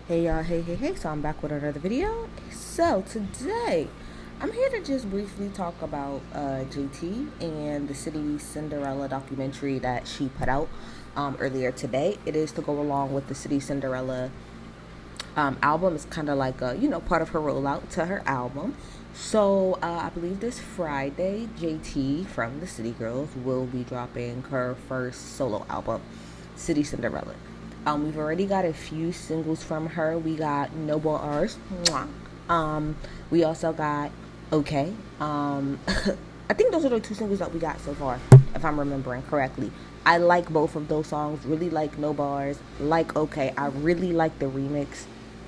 Hey y'all, hey, so I'm back with another video. So today, I'm here to just briefly talk about JT and the City Cinderella documentary that she put out earlier today. It is to go along with the City Cinderella album. It's kind of like part of her rollout to her album. So I believe this Friday, JT from the City Girls will be dropping her first solo album, City Cinderella. We've already got a few singles from her. We got Noble R's. Mwah. We also got Okay. I think those are the two singles that we got so far, if I'm remembering correctly. I like both of those songs. Really like No Bars. Like Okay. I really like the remix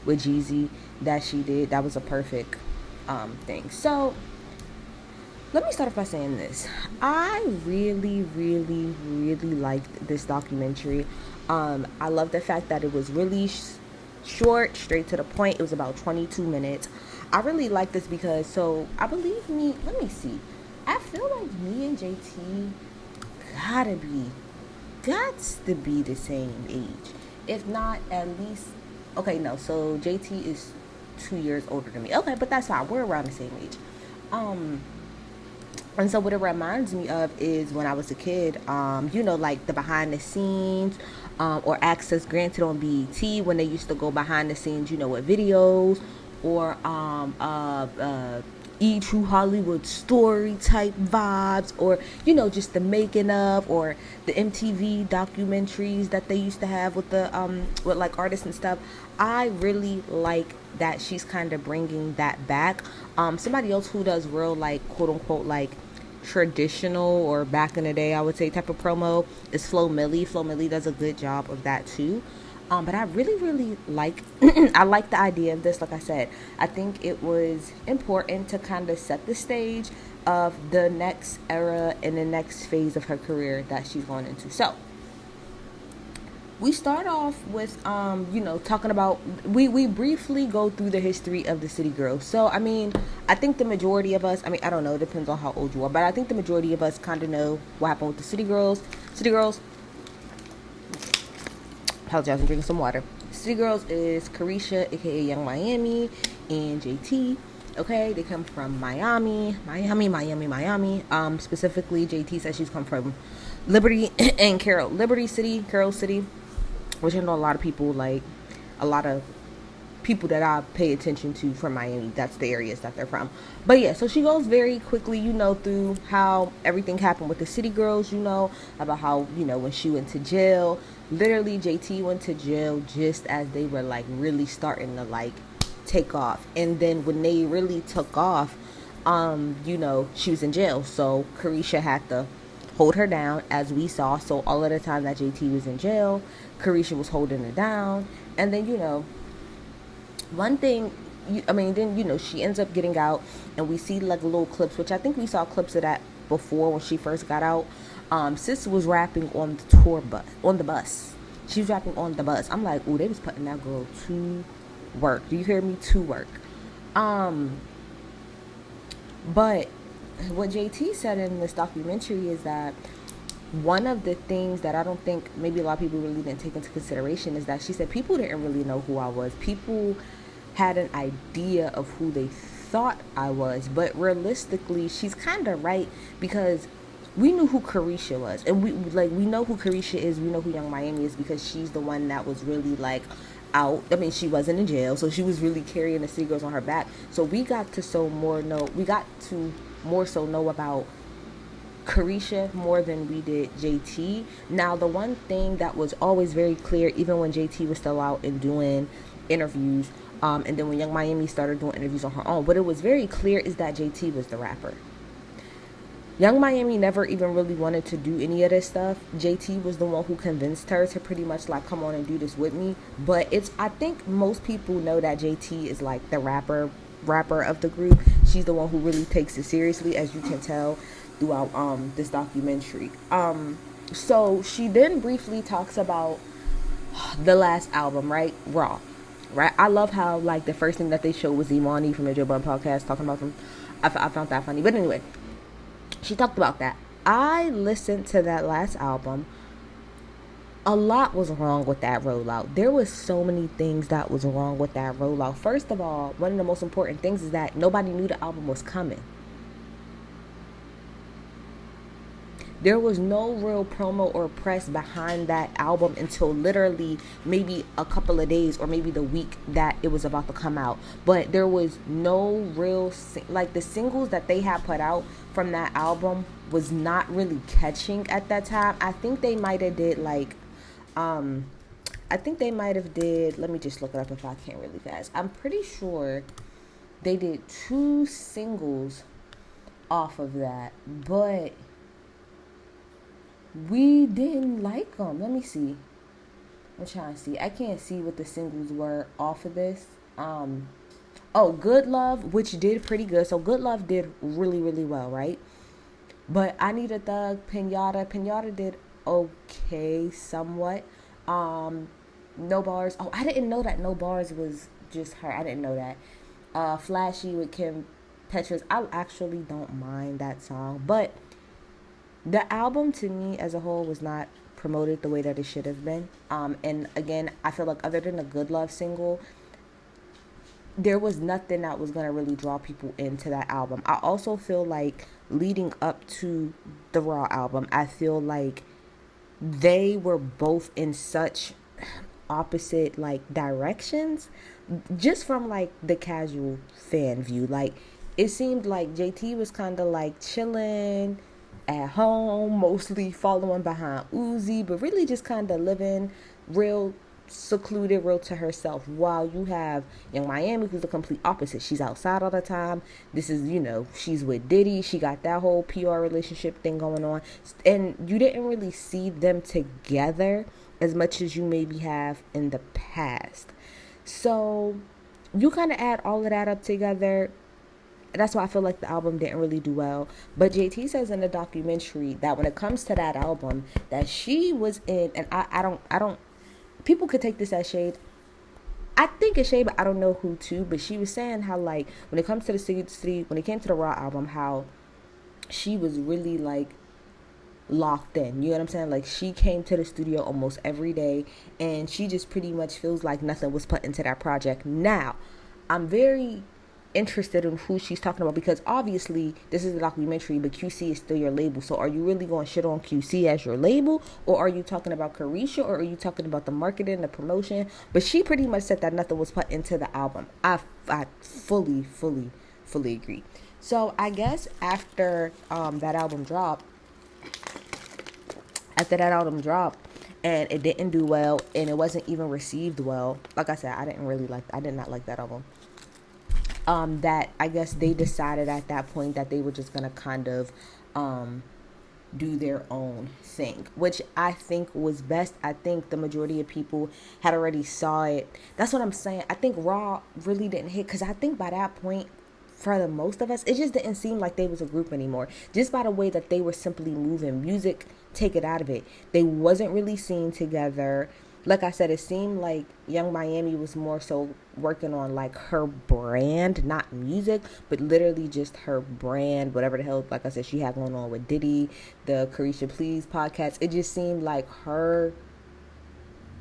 with Jeezy that she did. That was a perfect thing. So let me start off by saying this. I really liked this documentary. I love the fact that it was really short, straight to the point. It was about 22 minutes. I really like this because, so I believe let me see. I feel like me and JT gotta be, gots to be the same age. If not, at least, okay, no, so JT is 2 years older than me. Okay, but that's fine. We're around the same age. Um, and so what it reminds me of is when I was a kid, like the behind the scenes, or access granted on BET when they used to go behind the scenes, with videos, or E True Hollywood story type vibes, or just the making of, or the MTV documentaries that they used to have with the with like artists and stuff. I really like that she's kind of bringing that back. Somebody else who does real, like, quote unquote, like traditional, or back in the day I would say, type of promo is Flo Milli. Flo Milli does a good job of that too. But I really like I like the idea of this. Like I said, I think it was important to kind of set the stage of the next era and the next phase of her career that she's going into. So we start off with talking about, we briefly go through the history of the City Girls. So I mean, I think the majority of us, I don't know, it depends on how old you are, but I think the majority of us kind of know what happened with the City Girls. Apologize, I'm drinking some water. City Girls is Carisha, aka Young Miami, and JT. Okay, they come from Miami. Specifically, JT says she's come from Liberty and Carol City, which I know a lot of people, like a lot of people that I pay attention to from Miami. That's the areas that they're from. But yeah, so she goes very quickly, through how everything happened with the City Girls, about how, when she went to jail. Literally, JT went to jail just as they were like really starting to like take off. And then when they really took off, she was in jail. So Carisha had to hold her down, as we saw. So all of the time that JT was in jail, Carisha was holding her down. And then, one thing, then she ends up getting out, and we see like little clips, which I think we saw clips of that before when she first got out. Sis was rapping on the bus. She was rapping on the bus. I'm like, ooh, they was putting that girl to work. Do you hear me? To work. But what JT said in this documentary is that one of the things that I don't think maybe a lot of people really didn't take into consideration is that she said people didn't really know who I was. People had an idea of who they thought I was, but realistically, she's kind of right, because we knew who Carisha was, and we know who Carisha is. We know who Young Miami is because she's the one that was really like out. She wasn't in jail, so she was really carrying the City Girls on her back. So we got to more so know about Carisha more than we did JT. Now, the one thing that was always very clear, even when JT was still out and doing interviews, and then when Young Miami started doing interviews on her own, what it was very clear is that JT was the rapper. Young Miami never even really wanted to do any of this stuff. JT was the one who convinced her to pretty much like, come on and do this with me. But I think most people know that JT is like the rapper of the group. She's the one who really takes it seriously, as you can tell throughout this documentary. So she then briefly talks about the last album, right? Raw. Right? I love how like the first thing that they showed was Imani from the Joe Budden podcast talking about them. I found that funny. But anyway, she talked about that. I listened to that last album A lot was wrong with that rollout. There was so many things that was wrong with that rollout. First of all, one of the most important things is that nobody knew the album was coming. There was no real promo or press behind that album until literally maybe a couple of days or maybe the week that it was about to come out. But there was no real like the singles that they had put out from that album was not really catching at that time. I think they might have did like um I think they might have did, let me just look it up if I can really fast. I'm pretty sure they did 2 singles off of that, but we didn't like them. Let me see. I'm trying to see. I can't see what the singles were off of this. Oh, Good Love, which did pretty good. So Good Love did really, really well, right? But I Need a Thug, Pinata did okay, somewhat. No Bars. Oh, I didn't know that No Bars was just her. I didn't know that. Flashy with Kim Petras. I actually don't mind that song, but the album to me as a whole was not promoted the way that it should have been. And again, I feel like other than the Good Love single, there was nothing that was going to really draw people into that album. I also feel like leading up to the Raw album, I feel like they were both in such opposite like directions, just from like the casual fan view. Like it seemed like JT was kind of like chilling at home, mostly following behind Uzi, but really just kind of living real secluded, real to herself, while you have Young Miami, who's the complete opposite. She's outside all the time. This is, she's with Diddy. She got that whole PR relationship thing going on, and you didn't really see them together as much as you maybe have in the past. So you kind of add all of that up together. That's why I feel like the album didn't really do well. But JT says in the documentary that when it comes to that album, that she was in, and I don't, people could take this as shade. I think it's shade, but I don't know who to. But she was saying how, like, when it comes to the city, when it came to the Raw album, how she was really, like, locked in. You know what I'm saying? Like, she came to the studio almost every day, and she just pretty much feels like nothing was put into that project. Now, I'm very interested in who she's talking about, because obviously this is a documentary, but QC is still your label. So are you really going to shit on QC as your label, or are you talking about Carisha, or are you talking about the marketing, the promotion? But she pretty much said that nothing was put into the album. I fully agree. So I guess after that album dropped, and it didn't do well, and it wasn't even received well. Like I said, I did not like that album. That I guess they decided at that point that they were just gonna kind of do their own thing, which I think was best. I think the majority of people had already saw it. That's what I'm saying. I think Raw really didn't hit, because I think by that point, for the most of us, it just didn't seem like they was a group anymore. Just by the way that they were simply moving. Music, take it out of it. They wasn't really seen together. Like I said, it seemed like Young Miami was more so working on like her brand, not music, but literally just her brand, whatever the hell, like I said, she had going on with Diddy, the Carisha Please podcast. It just seemed like her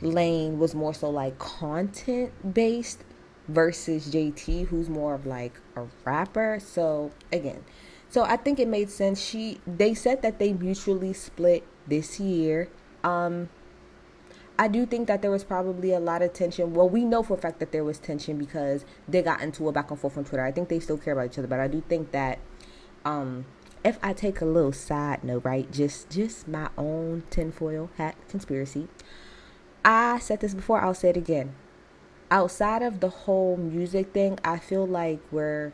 lane was more so like content based versus JT, who's more of like a rapper. So again, I think it made sense. They said that they mutually split this year. I do think that there was probably a lot of tension. Well, we know for a fact that there was tension because they got into a back and forth on Twitter. I think they still care about each other, but I do think that if I take a little side note, right, just my own tinfoil hat conspiracy, I said this before, I'll say it again. Outside of the whole music thing, I feel like where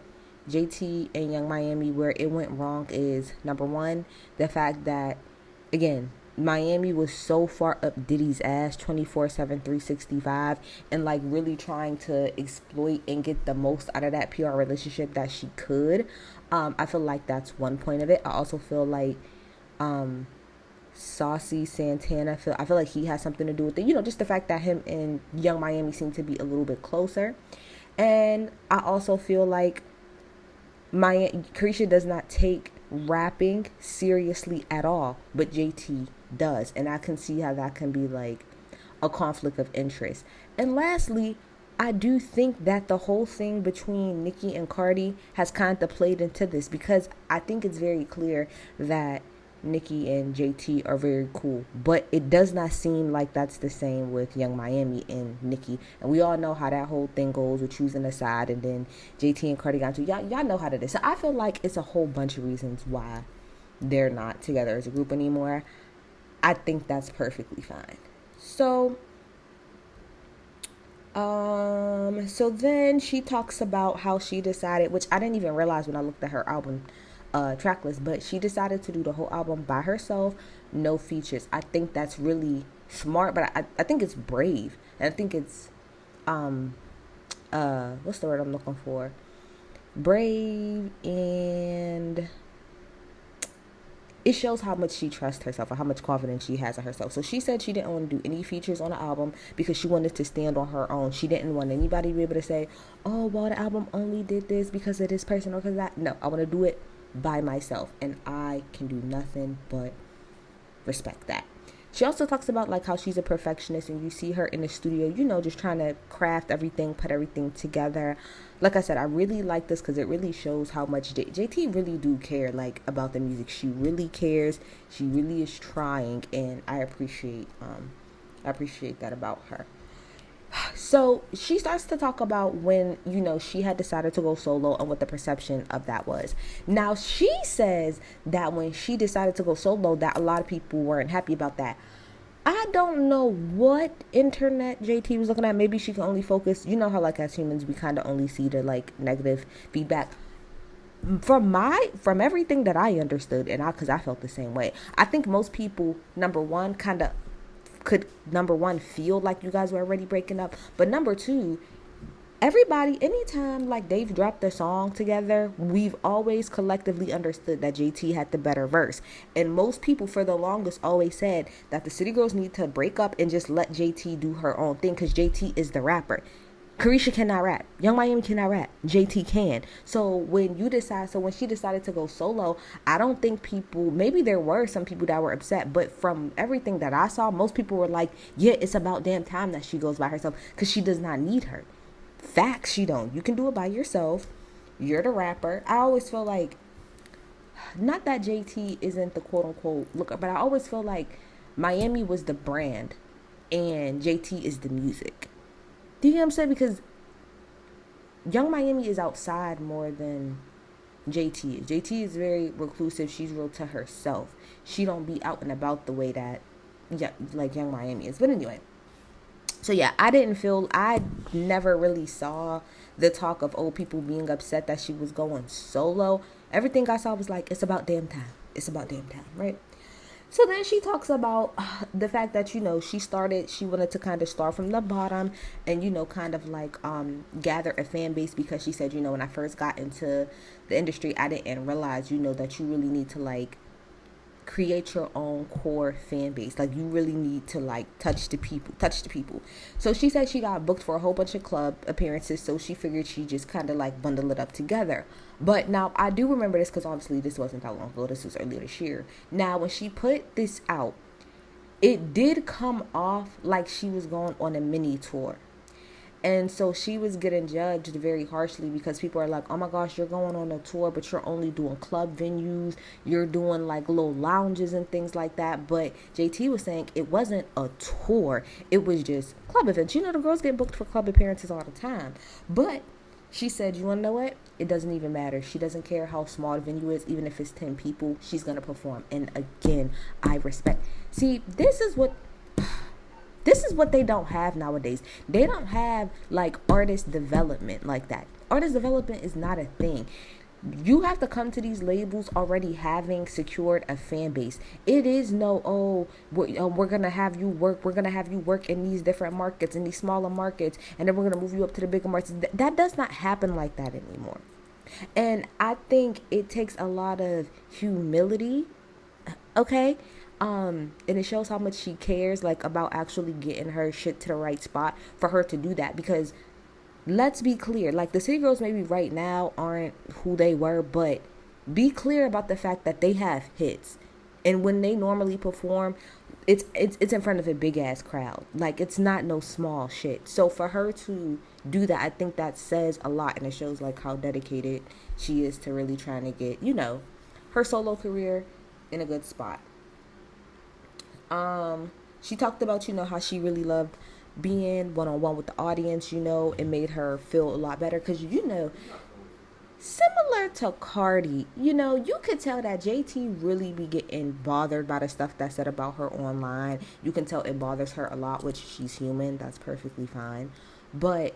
JT and Young Miami, where it went wrong is, number one, the fact that, again, Miami was so far up Diddy's ass 24/7, 365, and like really trying to exploit and get the most out of that PR relationship that she could. I feel like that's one point of it. I also feel like Saucy Santana, I feel like he has something to do with it. Just the fact that him and Young Miami seem to be a little bit closer. And I also feel like Carisha does not take rapping seriously at all, but JT does. And I can see how that can be like a conflict of interest. And lastly, I do think that the whole thing between Nicki and Cardi has kind of played into this, because I think it's very clear that Nicki and JT are very cool, but it does not seem like that's the same with Young Miami and Nicki. And we all know how that whole thing goes with choosing a side, and then JT and Cardi got to y'all know how that is. So I feel like it's a whole bunch of reasons why they're not together as a group anymore. I think that's perfectly fine. So then she talks about how she decided, which I didn't even realize when I looked at her album track list, but she decided to do the whole album by herself, no features. I think that's really smart, but I think it's brave. And I think it's what's the word I'm looking for? Brave, and it shows how much she trusts herself or how much confidence she has in herself. So she said she didn't want to do any features on the album because she wanted to stand on her own. She didn't want anybody to be able to say, oh, well, the album only did this because of this person or because of that. No, I want to do it by myself, and I can do nothing but respect that. She also talks about like how she's a perfectionist, and you see her in the studio, just trying to craft everything, put everything together. Like I said, I really like this because it really shows how much JT really do care, like, about the music. She really cares. She really is trying, and I appreciate that about her. So she starts to talk about when, she had decided to go solo and what the perception of that was. Now, she says that when she decided to go solo, that a lot of people weren't happy about that. I don't know what internet JT was looking at. Maybe she can only focus, how like as humans, we kind of only see the like negative feedback. From everything that I understood, and because I felt the same way, I think most people, number one, could feel like you guys were already breaking up, but number two, everybody, anytime like they've dropped a song together, we've always collectively understood that JT had the better verse. And most people for the longest always said that the City Girls need to break up and just let JT do her own thing, because JT is the rapper. Carisha cannot rap. Young Miami cannot rap. JT can. So when she decided to go solo, I don't think maybe there were some people that were upset, but from everything that I saw, most people were like, yeah, it's about damn time that she goes by herself, because she does not need her. Facts, she don't. You can do it by yourself. You're the rapper. I always feel like, not that JT isn't the quote unquote looker, but I always feel like Miami was the brand and JT is the music. Do you know what I'm saying? Because Young Miami is outside more than JT is. JT is very reclusive. She's real to herself. She don't be out and about the way that like Young Miami is. But anyway, so yeah, I never really saw the talk of old people being upset that she was going solo. Everything I saw was like, it's about damn time. It's about damn time, right? So then she talks about the fact that, she wanted to kind of start from the bottom and, kind of like gather a fan base, because she said, when I first got into the industry, I didn't realize, that you really need to like create your own core fan base. Like, you really need to like touch the people. So she said she got booked for a whole bunch of club appearances, so she figured she just kind of like bundle it up together. But now I do remember this because obviously this wasn't that long ago. This was earlier this year. Now when she put this out, it did come off like she was going on a mini tour. And so she was getting judged very harshly because people are like, oh my gosh, you're going on a tour, but you're only doing club venues. You're doing like little lounges and things like that. But JT was saying it wasn't a tour. It was just club events. The girls get booked for club appearances all the time. But she said, you want to know what? It doesn't even matter. She doesn't care how small the venue is. Even if it's 10 people, she's going to perform. And again, I respect. See, this is what they don't have nowadays. They don't have like artist development like that. Artist development is not a thing. You have to come to these labels already having secured a fan base. It is we're gonna have you work. We're gonna have you work in these different markets, in these smaller markets, and then we're gonna move you up to the bigger markets. That does not happen like that anymore. And I think it takes a lot of humility. Okay. And it shows how much she cares, like, about actually getting her shit to the right spot for her to do that. Because let's be clear, like, the City Girls maybe right now aren't who they were, but be clear about the fact that they have hits. And when they normally perform, it's in front of a big ass crowd. Like, it's not no small shit. So for her to do that, I think that says a lot, and it shows like how dedicated she is to really trying to get, her solo career in a good spot. She talked about, how she really loved being one on one with the audience. It made her feel a lot better because, similar to Cardi, you could tell that JT really be getting bothered by the stuff that's said about her online. You can tell it bothers her a lot, which she's human. That's perfectly fine. But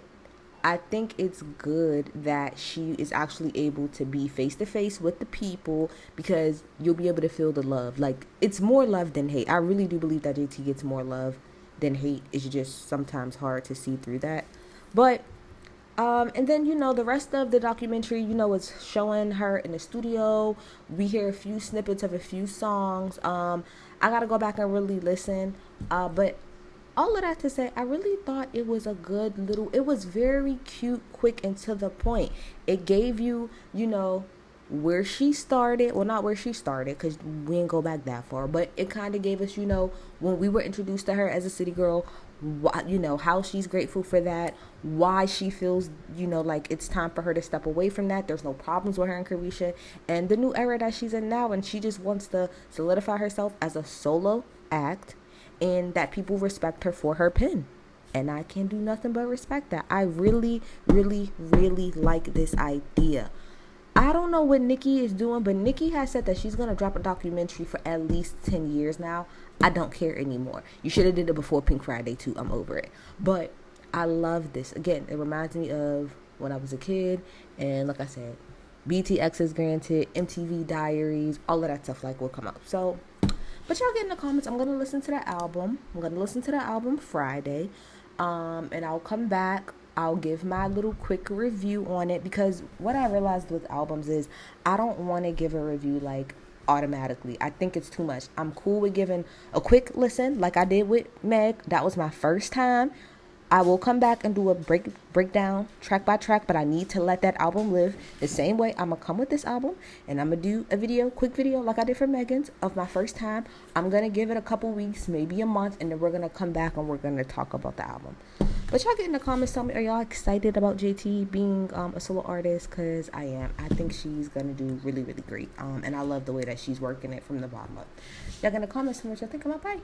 I think it's good that she is actually able to be face to face with the people, because you'll be able to feel the love. Like, it's more love than hate. I really do believe that JT gets more love than hate. It's just sometimes hard to see through that. But and then, the rest of the documentary, is showing her in the studio. We hear a few snippets of a few songs. I got to go back and really listen. But all of that to say, I really thought it was a good it was very cute, quick, and to the point. It gave you, where she started. Well, not where she started, because we didn't go back that far. But it kind of gave us, when we were introduced to her as a city girl, how she's grateful for that, why she feels, like it's time for her to step away from that. There's no problems with her and Carisha, and the new era that she's in now, and she just wants to solidify herself as a solo act, and that people respect her for her pen. And I can do nothing but respect that. I really, really, really like this idea. I don't know what Nicki is doing, but Nicki has said that she's going to drop a documentary for at least 10 years now. I don't care anymore. You should have did it before Pink Friday too. I'm over it. But I love this. Again, it reminds me of when I was a kid. And like I said, BTX is granted, MTV Diaries, all of that stuff will come up. So, but y'all get in the comments. I'm going to listen to the album. I'm going to listen to the album Friday. And I'll come back. I'll give my little quick review on it, because what I realized with albums is I don't want to give a review automatically. I think it's too much. I'm cool with giving a quick listen like I did with Meg. That was my first time. I will come back and do a breakdown track by track, but I need to let that album live. The same way I'm going to come with this album and I'm going to do a quick video like I did for Megan's of my first time. I'm going to give it a couple weeks, maybe a month, and then we're going to come back and we're going to talk about the album. But y'all get in the comments, tell me, are y'all excited about JT being a solo artist? Because I am. I think she's going to do really, really great. And I love the way that she's working it from the bottom up. Y'all get in the comments, tell me what y'all think about. Bye.